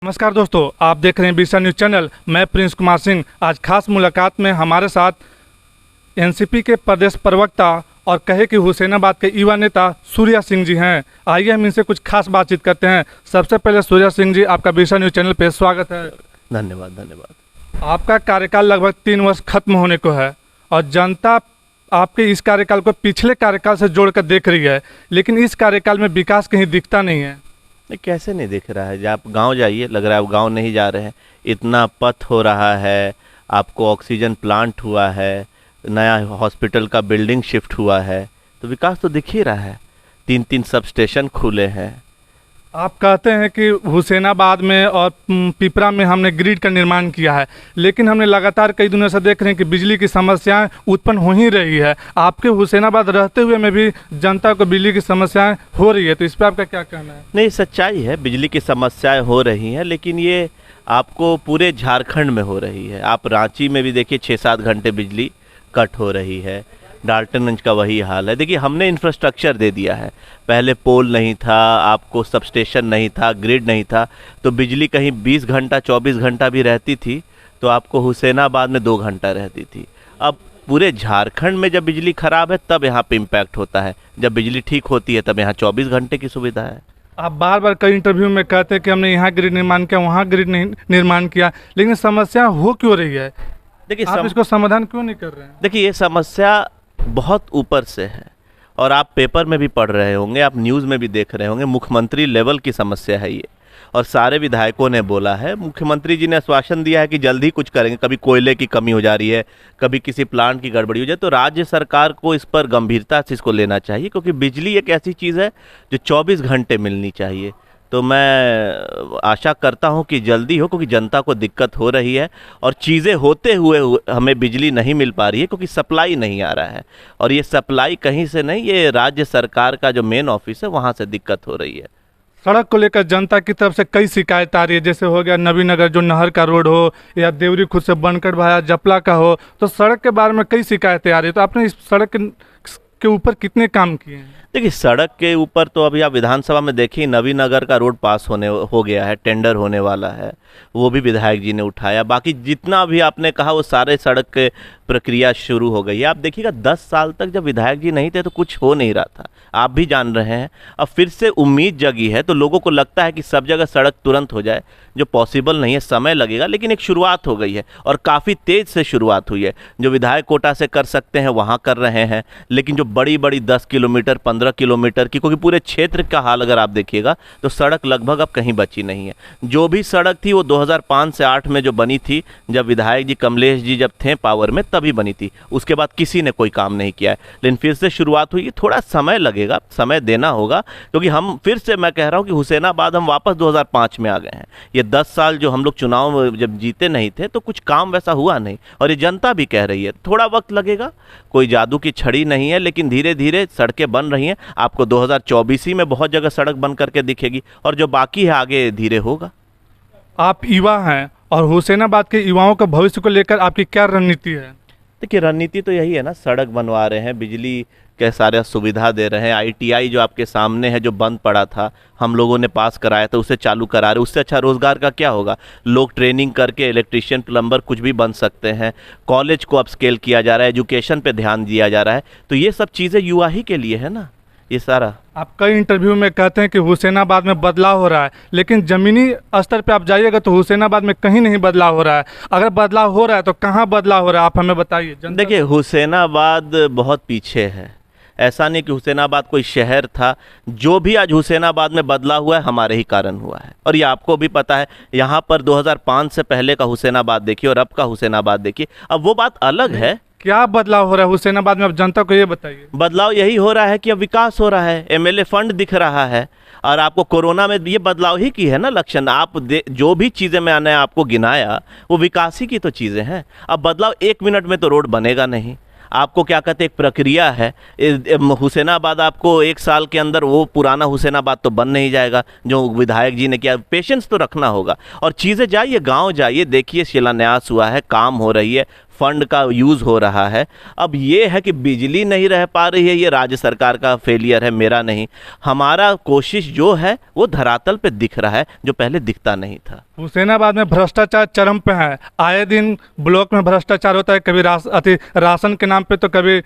नमस्कार दोस्तों, आप देख रहे हैं बीसा न्यूज़ चैनल। मैं प्रिंस कुमार सिंह। आज खास मुलाकात में हमारे साथ एनसीपी के प्रदेश प्रवक्ता और कहे कि हुसैनाबाद के युवा नेता सूर्या सिंह जी हैं। आइए हम इनसे कुछ खास बातचीत करते हैं। सबसे पहले सूर्या सिंह जी, आपका बीसा न्यूज़ चैनल पे स्वागत है। धन्यवाद। आपका कार्यकाल लगभग 3 वर्ष खत्म होने को है और जनता आपके इस कार्यकाल को पिछले कार्यकाल से जोड़कर देख रही है, लेकिन इस कार्यकाल में विकास कहीं दिखता नहीं है। कैसे नहीं दिख रहा है? जब आप गांव जाइए, लग रहा है आप गांव नहीं जा रहे हैं। इतना पथ हो रहा है, आपको ऑक्सीजन प्लांट हुआ है, नया हॉस्पिटल का बिल्डिंग शिफ्ट हुआ है, तो विकास तो दिख ही रहा है। 3 सब स्टेशन खुले हैं। आप कहते हैं कि हुसैनाबाद में और पिपरा में हमने ग्रिड का निर्माण किया है, लेकिन हमने लगातार कई दिनों से देख रहे हैं कि बिजली की समस्याएं उत्पन्न हो ही रही है। आपके हुसैनाबाद रहते हुए में भी जनता को बिजली की समस्याएं हो रही है, तो इस पर आपका क्या कहना है? नहीं, सच्चाई है, बिजली की समस्याएं हो रही हैं, लेकिन ये आपको पूरे झारखंड में हो रही है। आप रांची में भी देखिए 6-7 घंटे बिजली कट हो रही है। डाल्टनगंज का वही हाल है। देखिए, हमने इंफ्रास्ट्रक्चर दे दिया है। पहले पोल नहीं था, आपको सबस्टेशन नहीं था, ग्रिड नहीं था, तो बिजली कहीं 20 घंटा 24 घंटा भी रहती थी तो आपको हुसैनाबाद में 2 घंटा रहती थी। अब पूरे झारखंड में जब बिजली खराब है तब यहाँ पे इम्पैक्ट होता है, जब बिजली ठीक होती है तब यहाँ 24 घंटे की सुविधा है। आप बार बार कई इंटरव्यू में कहते हैं कि हमने यहाँ ग्रिड निर्माण किया, वहाँ ग्रिड निर्माण किया, लेकिन समस्या हो क्यों रही है? देखिए, आप इसको समाधान क्यों नहीं कर रहे हैं? देखिए, ये समस्या बहुत ऊपर से है और आप पेपर में भी पढ़ रहे होंगे, आप न्यूज़ में भी देख रहे होंगे। मुख्यमंत्री लेवल की समस्या है ये, और सारे विधायकों ने बोला है। मुख्यमंत्री जी ने आश्वासन दिया है कि जल्द ही कुछ करेंगे। कभी कोयले की कमी हो जा रही है, कभी किसी प्लांट की गड़बड़ी हो जाए, तो राज्य सरकार को इस पर गंभीरता से इसको लेना चाहिए, क्योंकि बिजली एक ऐसी चीज़ है जो 24 घंटे मिलनी चाहिए। तो मैं आशा करता हूं कि जल्दी हो, क्योंकि जनता को दिक्कत हो रही है और चीज़ें होते हुए हमें बिजली नहीं मिल पा रही है, क्योंकि सप्लाई नहीं आ रहा है। और ये सप्लाई कहीं से नहीं, ये राज्य सरकार का जो मेन ऑफिस है वहाँ से दिक्कत हो रही है। सड़क को लेकर जनता की तरफ से कई शिकायत आ रही है, जैसे हो गया नवीनगर जो नहर का रोड हो, या देवरी खुद से बनकर भाया जपला का हो, तो सड़क के बारे में कई शिकायतें आ रही है। तो आपने इस सड़क के ऊपर कितने काम किए हैं? देखिए, सड़क के ऊपर तो अभी आप विधानसभा में देखिए, नवीनगर का रोड पास हो गया है, टेंडर होने वाला है, वो भी विधायक जी ने उठाया। बाकी जितना भी आपने कहा वो सारे सड़क के प्रक्रिया शुरू हो गई है। आप देखिएगा, 10 साल तक जब विधायक जी नहीं थे तो कुछ हो नहीं रहा था, आप भी जान रहे हैं। अब फिर से उम्मीद जगी है, तो लोगों को लगता है कि सब जगह सड़क तुरंत हो जाए, जो पॉसिबल नहीं है, समय लगेगा। लेकिन एक शुरुआत हो गई है और काफ़ी तेज़ से शुरुआत हुई है। जो विधायक कोटा से कर सकते हैं वहाँ कर रहे हैं, लेकिन जो बड़ी बड़ी 10 किलोमीटर 15 किलोमीटर की, क्योंकि पूरे क्षेत्र का हाल अगर आप देखिएगा तो सड़क लगभग अब कहीं बची नहीं है। जो भी सड़क थी वो 2005 से 8 में जो बनी थी, जब विधायक जी कमलेश जी जब थे पावर में, तभी बनी थी। उसके बाद किसी ने कोई काम नहीं किया है, लेकिन फिर से शुरुआत हुई। थोड़ा समय लगेगा, समय देना होगा, क्योंकि हम फिर से, मैं कह रहा हूँ कि हुसैनाबाद हम वापस 2005 में आ गए हैं। ये 10 साल जो हम लोग चुनाव में जब जीते नहीं थे तो कुछ काम वैसा हुआ नहीं, और ये जनता भी कह रही है। थोड़ा वक्त लगेगा, कोई जादू की छड़ी नहीं है, लेकिन धीरे धीरे सड़कें बन रही हैं। आपको 2024 ही में बहुत जगह सड़क बन करके दिखेगी, और जो बाकी है आगे धीरे होगा। आप युवा हैं और हुसैनाबाद के युवाओं के भविष्य को लेकर आपकी क्या रणनीति है? देखिए, रणनीति तो यही है ना, सड़क बनवा रहे हैं, बिजली के सारे सुविधा दे रहे हैं। ITI जो आपके सामने है, जो बंद पड़ा था, हम लोगों ने पास कराया था, उसे चालू करा रहे। उससे अच्छा रोज़गार का क्या होगा? लोग ट्रेनिंग करके इलेक्ट्रिशियन, प्लम्बर कुछ भी बन सकते हैं। कॉलेज को अपस्केल किया जा रहा है, एजुकेशन पे ध्यान दिया जा रहा है। तो ये सब चीज़ें युवा ही के लिए है ना, ये सारा। आप कई इंटरव्यू में कहते हैं कि हुसैनाबाद में बदलाव हो रहा है, लेकिन ज़मीनी स्तर पे आप जाइएगा तो हुसैनाबाद में कहीं नहीं बदलाव हो रहा है। अगर बदलाव हो रहा है तो कहाँ बदलाव हो रहा है, आप हमें बताइए। देखिए, हुसैनाबाद बहुत पीछे है। ऐसा नहीं कि हुसैनाबाद कोई शहर था। जो भी आज हुसैनाबाद में बदलाव हुआ है, हमारे ही कारण हुआ है, और ये आपको भी पता है। यहाँ पर 2005 से पहले का हुसैनाबाद देखिए और अब का हुसैनाबाद देखिए, अब वो बात अलग है। क्या बदलाव हो रहा है हुसैनाबाद में, अब जनता को ये बताइए। बदलाव यही हो रहा है कि अब विकास हो रहा है, MLA फंड दिख रहा है, और आपको कोरोना में ये बदलाव ही की है ना लक्षण। आप जो भी चीज़ें मैंने आपको गिनाया वो विकास ही की तो चीज़ें हैं। अब बदलाव 1 मिनट में तो रोड बनेगा नहीं, आपको क्या कहते हैं, एक प्रक्रिया है। हुसैनाबाद आपको 1 साल के अंदर वो पुराना हुसैनाबाद तो बन नहीं जाएगा जो विधायक जी ने किया। पेशेंस तो रखना होगा, और चीज़ें जाइए, गांव जाइए, देखिए शिलान्यास हुआ है, काम हो रही है, फंड का यूज़ हो रहा है। अब ये है कि बिजली नहीं रह पा रही है, ये राज्य सरकार का फेलियर है, मेरा नहीं। हमारा कोशिश जो है वो धरातल पे दिख रहा है, जो पहले दिखता नहीं था। हुसैनाबाद में भ्रष्टाचार चरम पे है। आए दिन ब्लॉक में भ्रष्टाचार होता है, कभी राशन के नाम पे तो कभी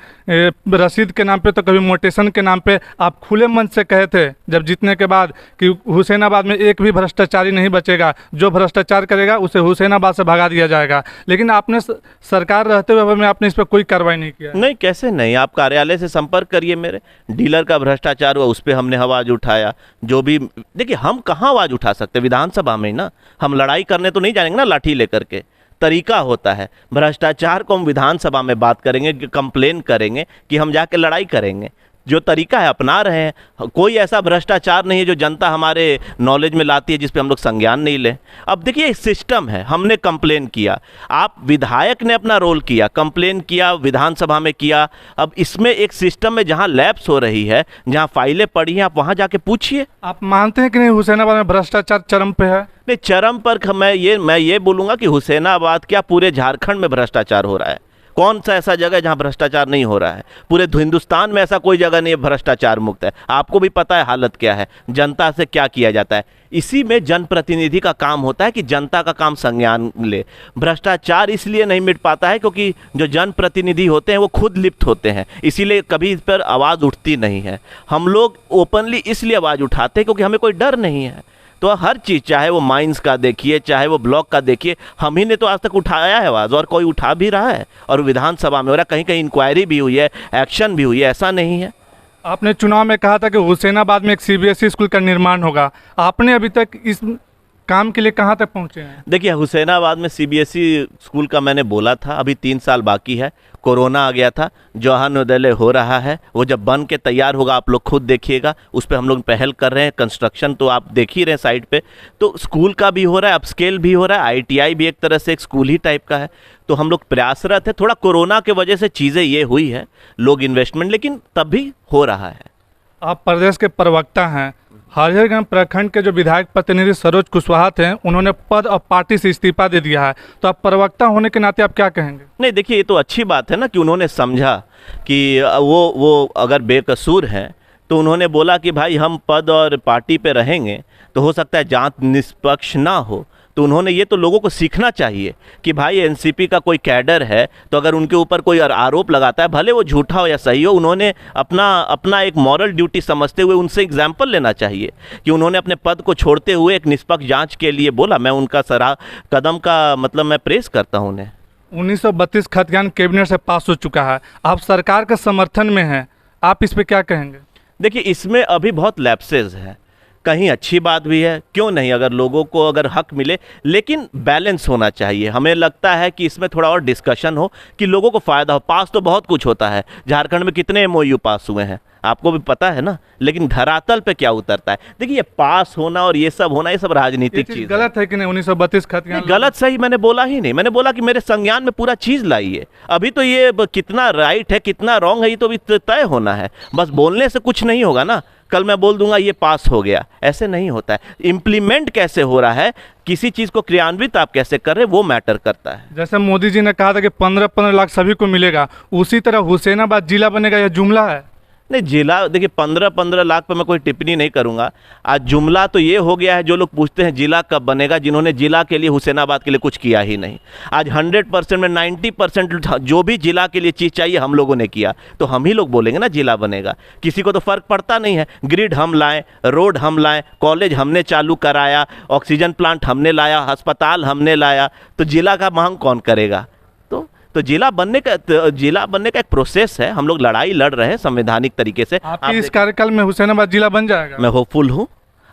रसीद के नाम पे तो कभी मोटेशन के नाम पे। आप खुले मन से कहे थे जब जीतने के बाद कि हुसैनाबाद में एक भी भ्रष्टाचारी नहीं बचेगा, जो भ्रष्टाचार करेगा उसे हुसैनाबाद से भगा दिया जाएगा, लेकिन आपने सरकार रहते हुए में आपने इस पर कोई कार्रवाई नहीं किया। नहीं, कैसे नहीं, आप कार्यालय से संपर्क करिए मेरे। डीलर का भ्रष्टाचार हुआ, उस पर हमने आवाज़ उठाया। जो भी देखिए, हम कहाँ आवाज़ उठा सकते, विधानसभा में ही ना। हम लड़ाई करने तो नहीं जाएंगे ना लाठी लेकर के। तरीका होता है, भ्रष्टाचार को हम विधानसभा में बात करेंगे, कंप्लेन करेंगे कि हम जाके लड़ाई करेंगे। जो तरीका है अपना रहे हैं। कोई ऐसा भ्रष्टाचार नहीं है जो जनता हमारे नॉलेज में लाती है जिस पे हम लोग संज्ञान नहीं लें। अब देखिए, एक सिस्टम है, हमने कंप्लेन किया, आप विधायक ने अपना रोल किया, कंप्लेन किया, विधानसभा में किया। अब इसमें एक सिस्टम में जहां लैप्स हो रही है, जहां फाइलें पड़ी हैं, आप वहां जाके पूछिए। आप मानते हैं कि नहीं हुसैनाबाद में भ्रष्टाचार चरम पे है? नहीं, चरम पर मैं ये बोलूँगा कि हुसैनाबाद क्या, पूरे झारखंड में भ्रष्टाचार हो रहा है। कौन सा ऐसा जगह है जहां भ्रष्टाचार नहीं हो रहा है? पूरे हिंदुस्तान में ऐसा कोई जगह नहीं है भ्रष्टाचार मुक्त है। आपको भी पता है हालत क्या है, जनता से क्या किया जाता है। इसी में जनप्रतिनिधि का काम होता है कि जनता का काम संज्ञान ले। भ्रष्टाचार इसलिए नहीं मिट पाता है क्योंकि जो जनप्रतिनिधि होते हैं वो खुद लिप्त होते हैं, इसीलिए कभी इस पर आवाज़ उठती नहीं है। हम लोग ओपनली इसलिए आवाज़ उठाते हैं क्योंकि हमें कोई डर नहीं है। तो हर चीज़, चाहे वो माइंस का देखिए, चाहे वो ब्लॉक का देखिए, हम ही ने तो आज तक उठाया है आवाज़, और कोई उठा भी रहा है। और विधानसभा में हो रहा है, कहीं कहीं इंक्वायरी भी हुई है, एक्शन भी हुई है, ऐसा नहीं है। आपने चुनाव में कहा था कि हुसैनाबाद में एक सीबीएसई स्कूल का निर्माण होगा। आपने अभी तक इस काम के लिए कहाँ तक पहुँचे हैं? देखिए, हुसैनाबाद में सीबीएसई स्कूल का मैंने बोला था, अभी 3 साल बाकी है। कोरोना आ गया था, जवाहर हो रहा है, वो जब बन के तैयार होगा आप लोग खुद देखिएगा। उस पर हम लोग पहल कर रहे हैं, कंस्ट्रक्शन तो आप देख ही रहे हैं साइड पे। तो स्कूल का भी हो रहा है, अपस्केल भी हो रहा है, आईटीआई भी एक तरह से एक स्कूल ही टाइप का है। तो हम लोग प्रयासरत है। थोड़ा कोरोना के वजह से चीज़ें ये हुई है, लोग इन्वेस्टमेंट, लेकिन तब भी हो रहा है। आप प्रदेश के प्रवक्ता हैं। हरिहरगंज प्रखंड के जो विधायक प्रतिनिधि सरोज कुशवाहा थे, उन्होंने पद और पार्टी से इस्तीफा दे दिया है। तो आप प्रवक्ता होने के नाते आप क्या कहेंगे? नहीं, देखिए, ये तो अच्छी बात है ना कि उन्होंने समझा कि वो अगर बेकसूर हैं, तो उन्होंने बोला कि भाई हम पद और पार्टी पे रहेंगे तो हो सकता है जांच निष्पक्ष ना हो। तो उन्होंने ये तो लोगों को सीखना चाहिए कि भाई एनसीपी का कोई कैडर है तो अगर उनके ऊपर कोई आरोप लगाता है, भले वो झूठा हो या सही हो, उन्होंने अपना एक मॉरल ड्यूटी समझते हुए उनसे एग्जाम्पल लेना चाहिए कि उन्होंने अपने पद को छोड़ते हुए एक निष्पक्ष जांच के लिए बोला। मैं उनका कदम का मतलब मैं प्रेस करता हूँ उन्हें। 1932 खतियान कैबिनेट से पास हो चुका है, आप सरकार के समर्थन में हैं, आप इस पर क्या कहेंगे? देखिए, इसमें अभी बहुत लैप्सेस है, कहीं अच्छी बात भी है, क्यों नहीं, अगर लोगों को अगर हक मिले, लेकिन बैलेंस होना चाहिए। हमें लगता है कि इसमें थोड़ा और डिस्कशन हो कि लोगों को फ़ायदा हो। पास तो बहुत कुछ होता है, झारखंड में कितने एमओयू पास हुए हैं आपको भी पता है ना, लेकिन धरातल पे क्या उतरता है। देखिए, ये पास होना और ये सब होना, ये सब राजनीतिक चीज़ गलत है कि नहीं? 1932 खतियान गलत सही मैंने बोला ही नहीं, मैंने बोला कि मेरे संज्ञान में पूरा चीज़ लाइए। अभी तो ये कितना राइट है कितना रॉन्ग है ये तो अभी तय होना है। बस बोलने से कुछ नहीं होगा ना। कल मैं बोल दूंगा ये पास हो गया, ऐसे नहीं होता है। इम्प्लीमेंट कैसे हो रहा है, किसी चीज़ को क्रियान्वित आप कैसे कर रहे हैं, वो मैटर करता है। जैसे मोदी जी ने कहा था कि 15-15 लाख सभी को मिलेगा, उसी तरह हुसैनाबाद जिला बनेगा, यह जुमला है? नहीं, जिला देखिए 15-15 लाख पर मैं कोई टिप्पणी नहीं करूंगा। आज जुमला तो ये हो गया है, जो लोग पूछते हैं जिला कब बनेगा, जिन्होंने जिला के लिए हुसैनाबाद के लिए कुछ किया ही नहीं। आज 100% में 90% जो भी जिला के लिए चीज़ चाहिए हम लोगों ने किया, तो हम ही लोग बोलेंगे ना जिला बनेगा। किसी को तो फ़र्क पड़ता नहीं है। ग्रिड हम लाएँ, रोड हम लाएँ, कॉलेज हमने चालू कराया, ऑक्सीजन प्लांट हमने लाया, अस्पताल हमने लाया, तो जिला का मांग कौन करेगा? तो जिला बनने का एक प्रोसेस है। हम लोग लड़ाई लड़ रहे हैं संवैधानिक तरीके से। आपके इस कार्यकाल में हुसैनाबाद जिला बन जाएगा? मैं होपफुल हूँ।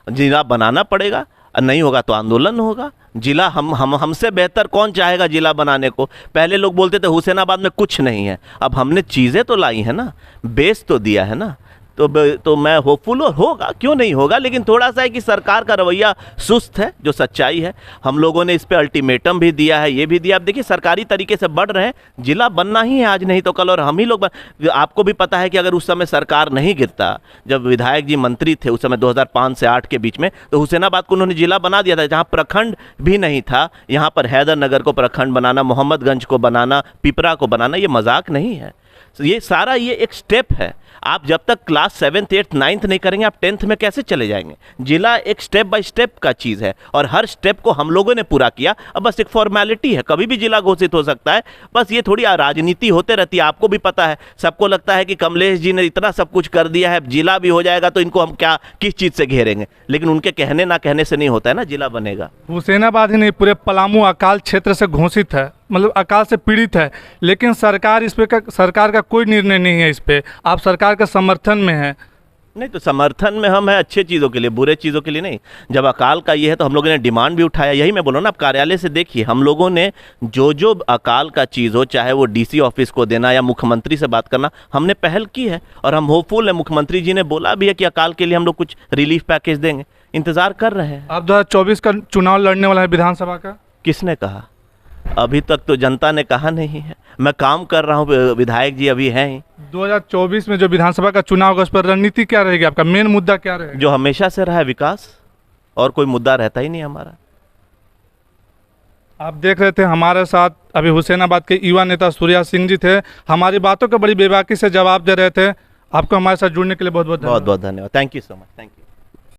जिला बनाना पड़ेगा, नहीं होगा तो आंदोलन होगा। जिला हमसे बेहतर कौन चाहेगा जिला बनाने को? पहले लोग बोलते थे हुसैनाबाद में कुछ नहीं है, अब हमने चीज़ें तो लाई है ना, बेस तो दिया है ना। तो मैं होपफुल होगा, क्यों नहीं होगा, लेकिन थोड़ा सा है कि सरकार का रवैया सुस्त है, जो सच्चाई है। हम लोगों ने इस पे अल्टीमेटम भी दिया है, ये भी दिया। अब देखिए सरकारी तरीके से बढ़ रहे हैं, जिला बनना ही है आज नहीं तो कल, और हम ही लोग आपको भी पता है कि अगर उस समय सरकार नहीं गिरता, जब विधायक जी मंत्री थे उस समय 2005 से 8 के बीच में, तो हुसैनाबाद को उन्होंने जिला बना दिया था, जहाँ प्रखंड भी नहीं था। यहाँ पर हैदरनगर को प्रखंड बनाना, मोहम्मदगंज को बनाना, पिपरा को बनाना, ये मजाक नहीं है। ये सारा ये एक स्टेप है। आप जब तक क्लास 7th 8th 9th नहीं करेंगे, आप 10th में कैसे चले जाएंगे? जिला एक स्टेप बाय स्टेप का चीज़ है, और हर स्टेप को हम लोगों ने पूरा किया। अब बस एक फॉर्मेलिटी है, कभी भी जिला घोषित हो सकता है। बस ये थोड़ी राजनीति होते रहती है, आपको भी पता है। सबको लगता है कि कमलेश जी ने इतना सब कुछ कर दिया है, जिला भी हो जाएगा तो इनको हम क्या किस चीज़ से घेरेंगे, लेकिन उनके कहने ना कहने से नहीं होता है ना, जिला बनेगा। हुसैनाबाद ही नहीं, पूरे पलामू अकाल क्षेत्र से घोषित है, मतलब अकाल से पीड़ित है, लेकिन सरकार इस पे सरकार का कोई निर्णय नहीं है इस पे। आप सरकार के समर्थन में हैं? नहीं, तो समर्थन में हम हैं अच्छे चीज़ों के लिए, बुरे चीज़ों के लिए नहीं। जब अकाल का ये है तो हम लोगों ने डिमांड भी उठाया। यही मैं बोल रहा हूँ ना, आप कार्यालय से देखिए, हम लोगों ने जो अकाल का चीज़ हो, चाहे वो डीसी ऑफिस को देना या मुख्यमंत्री से बात करना, हमने पहल की है, और हम होपफुल है। मुख्यमंत्री जी ने बोला भी है कि अकाल के लिए हम लोग कुछ रिलीफ पैकेज देंगे, इंतजार कर रहे हैं। आप 2024 का चुनाव लड़ने वाला है विधानसभा का? किसने कहा? अभी तक तो जनता ने कहा नहीं है। मैं काम कर रहा हूँ, विधायक जी अभी हैं ही। 2024 में जो विधानसभा का चुनाव होगा, उस पर रणनीति क्या रहेगी? आपका मेन मुद्दा क्या रहेगा? जो हमेशा से रहा है, विकास, और कोई मुद्दा रहता ही नहीं हमारा। आप देख रहे थे हमारे साथ अभी हुसैनाबाद के युवा नेता सूर्या सिंह जी थे। हमारी बातों को बड़ी बेबाकी से जवाब दे रहे थे। आपको हमारे साथ जुड़ने के लिए बहुत बहुत धन्यवाद। Thank you so much. Thank you.